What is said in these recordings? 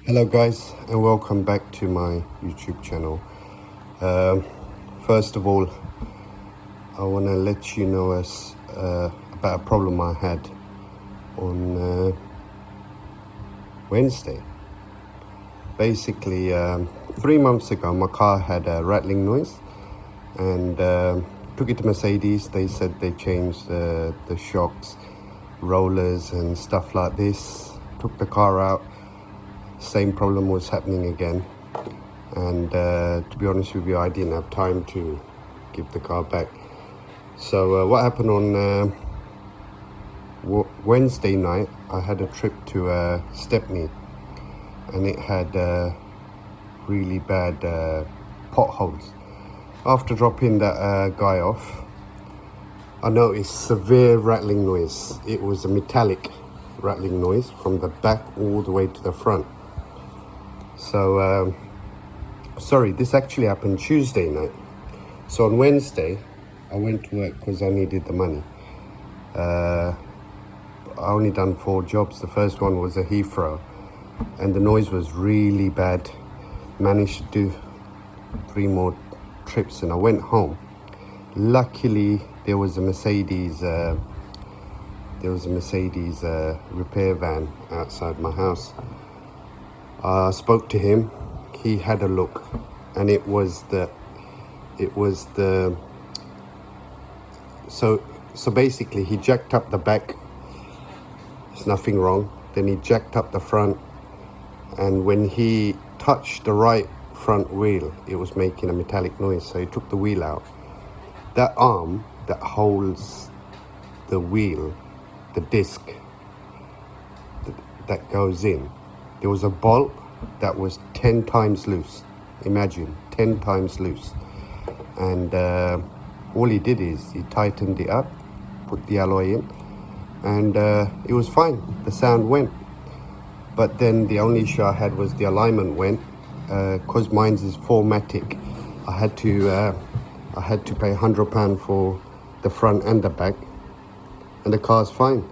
Hello guys, and welcome back to my YouTube channel. First of all, I want to let you know about a problem I had on Wednesday. Basically, 3 months ago my car had a rattling noise, and took it to Mercedes. They said they changed the shocks, rollers and stuff like this. Took the car out, same problem was happening again, and to be honest with you, I didn't have time to give the car back. So what happened on Wednesday night, I had a trip to Stepney, and it had really bad potholes. After dropping that guy off, I noticed severe rattling noise. It was a metallic rattling noise from the back all the way to the front. So, sorry, this actually happened Tuesday night. So on Wednesday, I went to work because I needed the money. I only done 4 jobs. The first one was a Heathrow, and the noise was really bad. Managed to do 3 more trips, and I went home. Luckily, there was a Mercedes repair van outside my house. I spoke to him. He had a look, and it was the so basically he jacked up the back. There's nothing wrong. Then he jacked up the front, and when he touched the right front wheel, it was making a metallic noise. So he took the wheel out. That arm that holds the wheel, the disc that goes in, there was a bolt that was 10 times loose. Imagine, 10 times loose. And all he did is he tightened it up, put the alloy in, and it was fine. The sound went. But then the only issue I had was the alignment went. Because mine's is 4matic, I had to pay £100 for the front and the back, and the car's fine.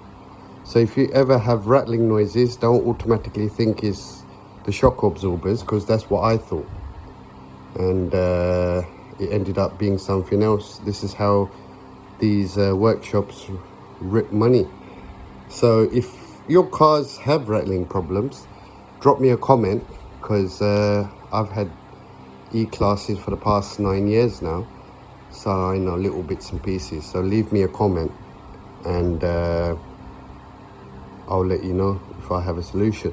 So if you ever have rattling noises, don't automatically think it's the shock absorbers, because that's what I thought. And it ended up being something else. This is how these workshops rip money. So if your cars have rattling problems, drop me a comment, because I've had E-classes for the past 9 years now. So I know little bits and pieces. So leave me a comment, and I'll let you know if I have a solution.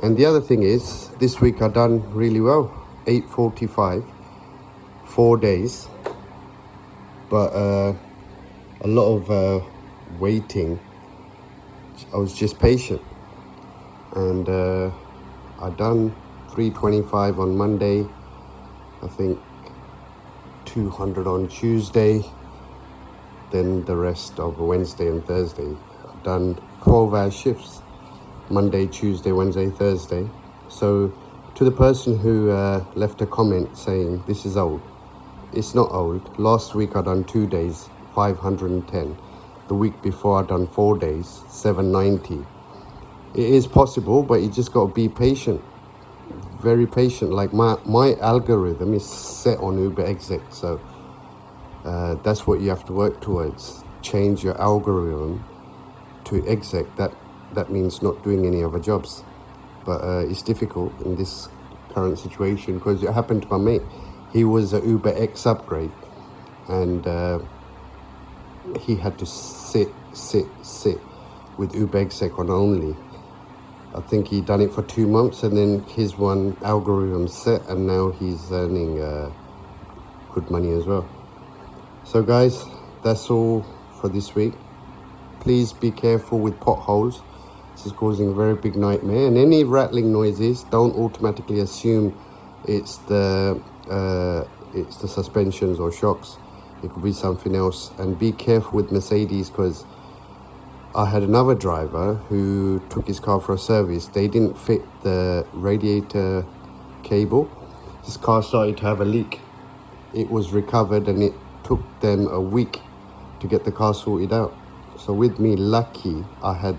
And the other thing is, this week I've done really well. 8:45, 4 days, but a lot of waiting. I was just patient, and I done 325 on Monday, I think 200 on Tuesday, then the rest of Wednesday and Thursday. I've done 12-hour shifts, Monday, Tuesday, Wednesday, Thursday. So to the person who left a comment saying this is old, it's not old. Last week I done 2 days, 510. The week before I done 4 days, 790. It is possible, but you just got to be patient, very patient. Like my algorithm is set on Uber Exec, so that's what you have to work towards. Change your algorithm to Exec. That means not doing any other jobs, but it's difficult in this current situation, because it happened to my mate. He was a Uber X upgrade, and he had to sit with Uber Exec on only. I think he done it for 2 months, and then his one algorithm set, and now he's earning good money as well. So guys, that's all for this week. Please be careful with potholes. This is causing a very big nightmare. And any rattling noises, don't automatically assume it's the suspensions or shocks. It could be something else. And be careful with Mercedes, because I had another driver who took his car for a service. They didn't fit the radiator cable. His car started to have a leak. It was recovered, and it took them a week to get the car sorted out. So with me, lucky, I had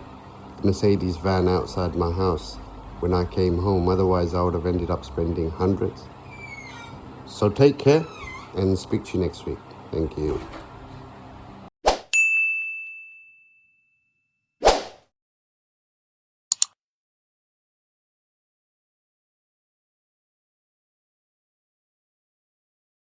the Mercedes van outside my house. when I came home. Otherwise, I would have ended up spending hundreds. So take care and speak to you next week. Thank you.